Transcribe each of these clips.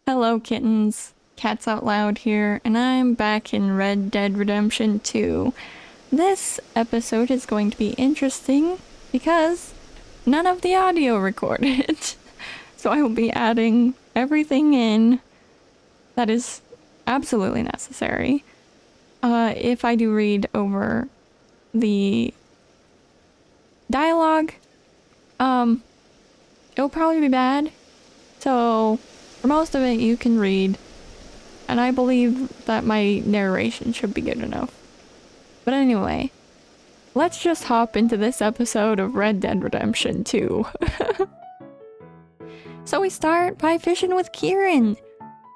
Hello kittens, Catsoutloud here, and I'm back in Red Dead Redemption 2. This episode is going to be interesting because none of the audio recorded. So I will be adding everything in that is absolutely necessary. If I do read over the dialogue, it'll probably be bad. So for most of it, you can read, and I believe that my narration should be good enough. But anyway, let's just hop into this episode of Red Dead Redemption 2. So we start by fishing with Kieran,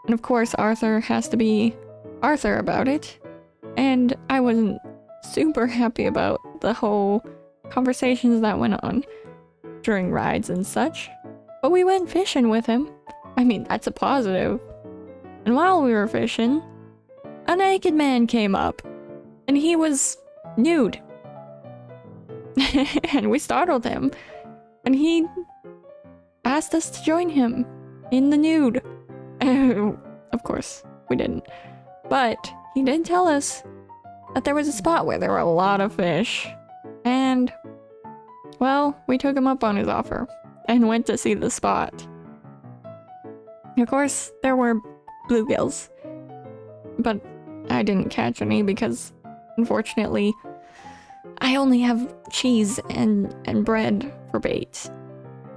and of course Arthur has to be Arthur about it, and I wasn't super happy about the whole conversations that went on during rides and such, but we went fishing with him. I mean, that's a positive. And while we were fishing, a naked man came up, and he was nude. And we startled him, and he asked us to join him in the nude. Of course, we didn't. But he did tell us that there was a spot where there were a lot of fish. And, well, we took him up on his offer and went to see the spot. Of course, there were bluegills, but I didn't catch any because, unfortunately, I only have cheese and bread for bait.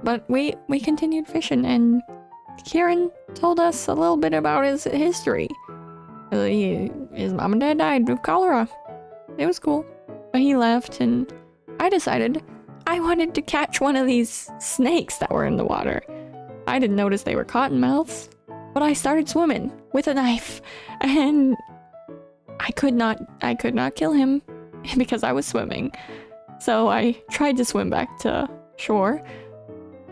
But we continued fishing, and Kieran told us a little bit about his history. His mom and dad died of cholera. It was cool. But he left, and I decided I wanted to catch one of these snakes that were in the water. I didn't notice they were cottonmouths, but I started swimming with a knife, and I could not kill him because I was swimming. So I tried to swim back to shore,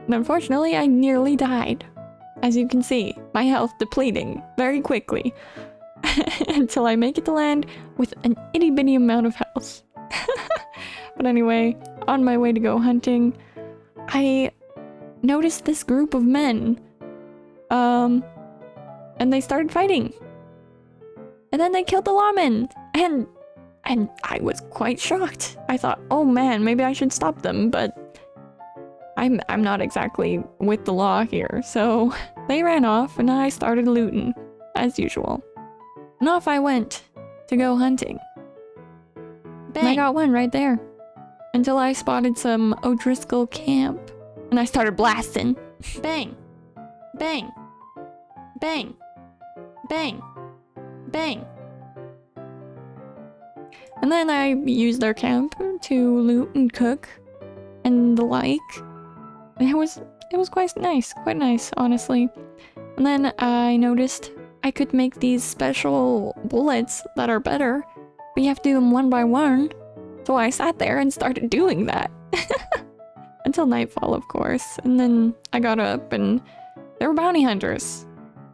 and unfortunately I nearly died. As you can see, my health depleting very quickly until I make it to land with an itty bitty amount of health. But anyway, on my way to go hunting, I noticed this group of men, and they started fighting, and then they killed the lawman, and I was quite shocked. I thought, oh man, maybe I should stop them, but I'm not exactly with the law here. So they ran off, and I started looting as usual, and off I went to go hunting. Bang. And I got one right there until I spotted some O'Driscoll camp. And I started blasting. Bang. Bang. Bang. Bang. Bang. And then I used their camp to loot and cook and the like. And it was quite nice, honestly. And then I noticed I could make these special bullets that are better, but you have to do them one by one. So I sat there and started doing that. Until nightfall, of course, and then I got up and there were bounty hunters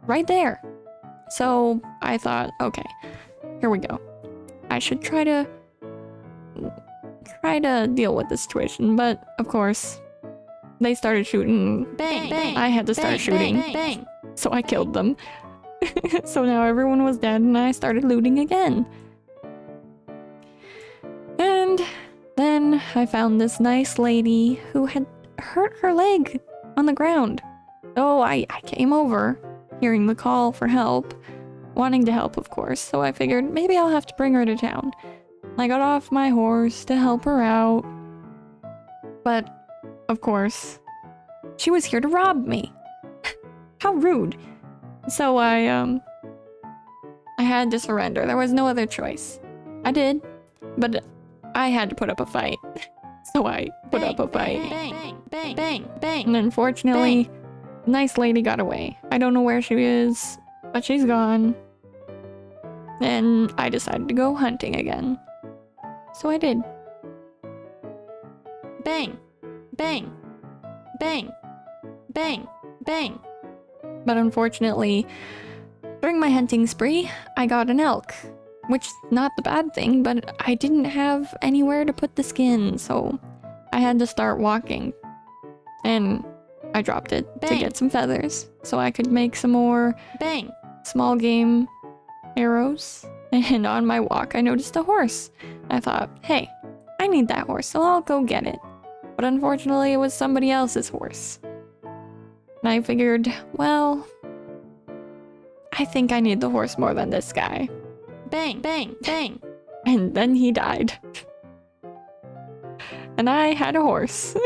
right there. So I thought, okay, here we go. I should try to deal with the situation, but of course, they started shooting. Bang, bang. I had to start shooting, bang, bang. So I killed them. So now everyone was dead, and I started looting again. And then I found this nice lady who had hurt her leg on the ground. So I came over, hearing the call for help, wanting to help, of course, so I figured maybe I'll have to bring her to town. I got off my horse to help her out, but, of course, she was here to rob me. How rude. So I had to surrender. There was no other choice. I did, but I had to put up a fight. So I put up a fight. Bang, bang, bang, bang. And unfortunately, the nice lady got away. I don't know where she is, but she's gone. And I decided to go hunting again. So I did. Bang, bang, bang, bang, bang. But unfortunately, during my hunting spree, I got an elk. Which is not the bad thing, but I didn't have anywhere to put the skin, so I had to start walking. And I dropped it to get some feathers. so I could make some more bang small game arrows. And on my walk, I noticed a horse. I thought, hey, I need that horse, so I'll go get it. But unfortunately, it was somebody else's horse. And I figured, well, I think I need the horse more than this guy. Bang, bang, bang. And then he died. And I had a horse.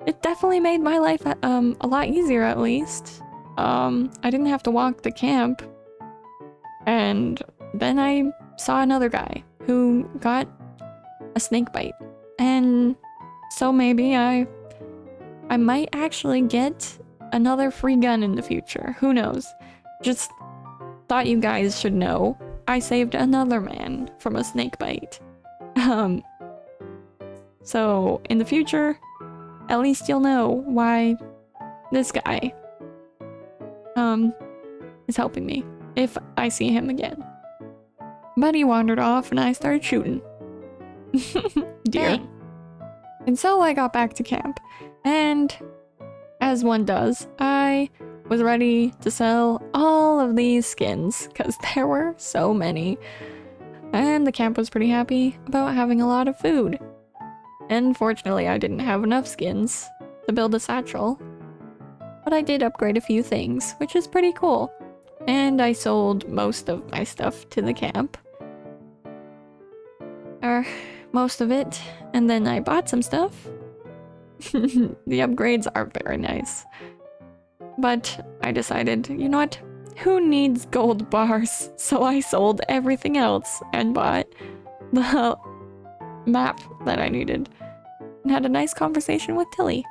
It definitely made my life a lot easier, at least. I didn't have to walk the camp. And then I saw another guy who got a snake bite. And so maybe I might actually get another free gun in the future. Who knows? Just thought you guys should know. I saved another man from a snake bite. So in the future, at least you'll know why this guy is helping me if I see him again. But he wandered off and I started shooting. Dear. Bang. And so I got back to camp, and as one does, I was ready to sell all of these skins because there were so many. And the camp was pretty happy about having a lot of food. And fortunately, I didn't have enough skins to build a satchel. But I did upgrade a few things, which is pretty cool. And I sold most of my stuff to the camp. Or most of it. And then I bought some stuff. The upgrades aren't very nice. But I decided, you know what? Who needs gold bars? So I sold everything else and bought the map that I needed. And had a nice conversation with Tilly.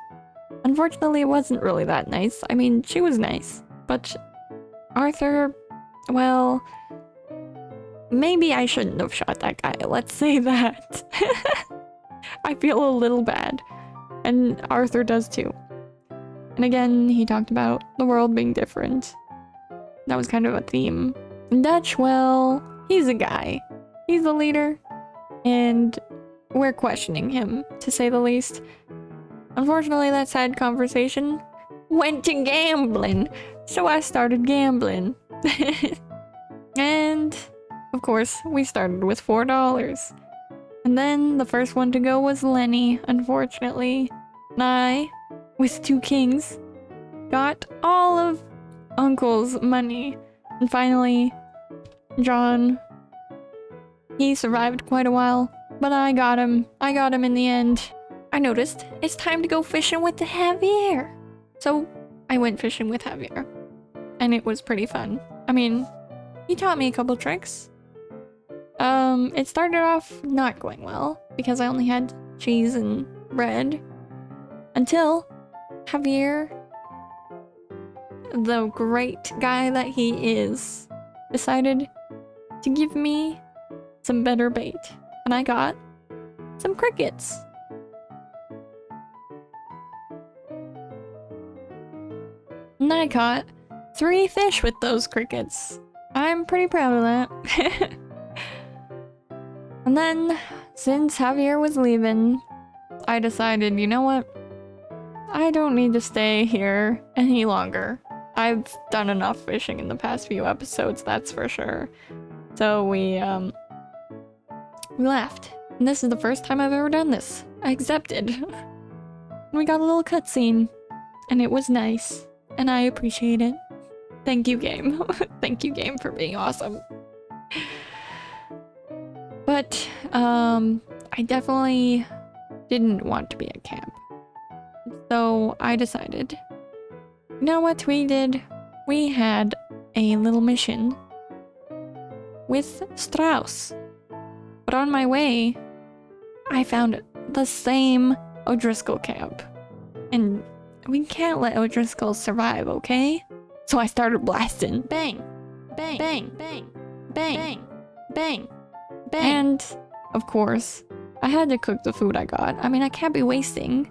Unfortunately, it wasn't really that nice. I mean, she was nice. But Arthur, well, maybe I shouldn't have shot that guy. Let's say that. I feel a little bad. And Arthur does too. And again, he talked about the world being different. That was kind of a theme. And Dutch, well, he's a guy. He's the leader. And we're questioning him, to say the least. Unfortunately, that sad conversation went to gambling. So I started gambling. And, of course, we started with $4. And then the first one to go was Lenny, unfortunately. And I, with 2 kings, got all of Uncle's money. And finally, John, he survived quite a while, but I got him. I got him in the end. I noticed it's time to go fishing with the Javier. So I went fishing with Javier. And it was pretty fun. I mean, he taught me a couple tricks. It started off not going well because I only had cheese and bread until Javier, the great guy that he is, decided to give me some better bait. And I got some crickets. And I caught 3 fish with those crickets. I'm pretty proud of that. And then, since Javier was leaving, I decided, you know what? I don't need to stay here any longer. I've done enough fishing in the past few episodes, that's for sure. So we left. And this is the first time I've ever done this. I accepted. We got a little cutscene. And it was nice. And I appreciate it. Thank you, game. Thank you, game, for being awesome. But, I definitely didn't want to be at camp. So I decided, you know what we did? We had a little mission with Strauss. But on my way, I found the same O'Driscoll camp. And we can't let O'Driscoll survive, okay? So I started blasting. Bang, bang, bang, bang, bang, bang, bang. And, of course, I had to cook the food I got. I mean, I can't be wasting.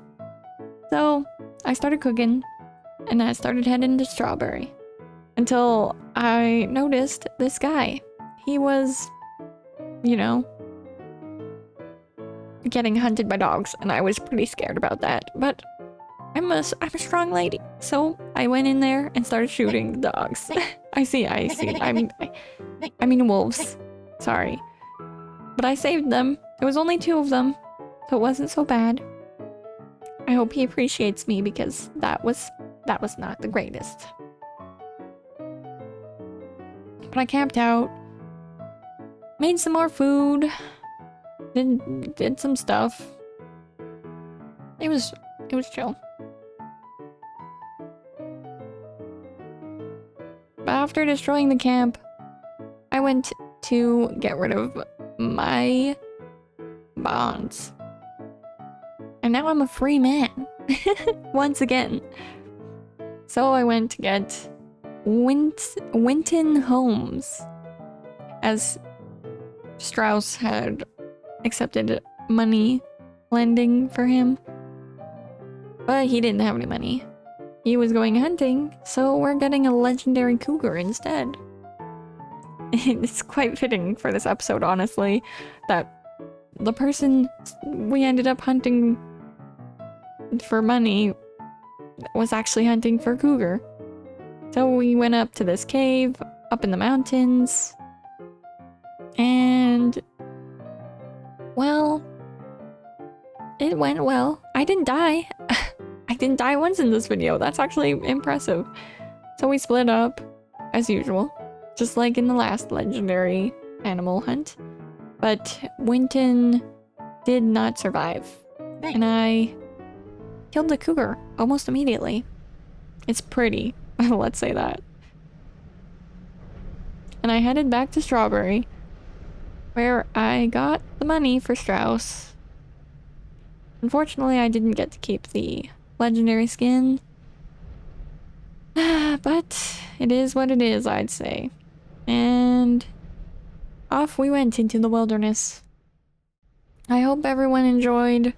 So, I started cooking, and I started heading to Strawberry. Until I noticed this guy. He was, you know, getting hunted by dogs, and I was pretty scared about that. But I'm a strong lady. So I went in there and started shooting the dogs. I see. I mean wolves. Sorry. But I saved them. There was only 2 of them, so it wasn't so bad. I hope he appreciates me because that was not the greatest. But I camped out, made some more food, did some stuff. It was chill. But after destroying the camp, I went to get rid of my bonds. And now I'm a free man. Once again. So I went to get Winton Homes, as Strauss had accepted money lending for him. But he didn't have any money. He was going hunting, so we're getting a legendary cougar instead. It's quite fitting for this episode, honestly, that the person we ended up hunting for money was actually hunting for cougar. So we went up to this cave, up in the mountains, and, well, it went well. I didn't die. I didn't die once in this video. That's actually impressive. So we split up, as usual, just like in the last legendary animal hunt. But Winton did not survive, and I killed the cougar almost immediately. It's pretty, let's say that. And I headed back to Strawberry, where I got the money for Strauss. Unfortunately, I didn't get to keep the legendary skin. But it is what it is, I'd say. And off we went into the wilderness. I hope everyone enjoyed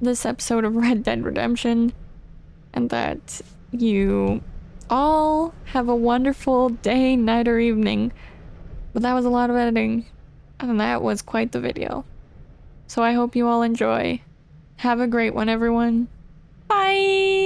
this episode of Red Dead Redemption, and that you all have a wonderful day, night, or evening. But that was a lot of editing, and that was quite the video. So I hope you all enjoy. Have a great one, everyone. Bye!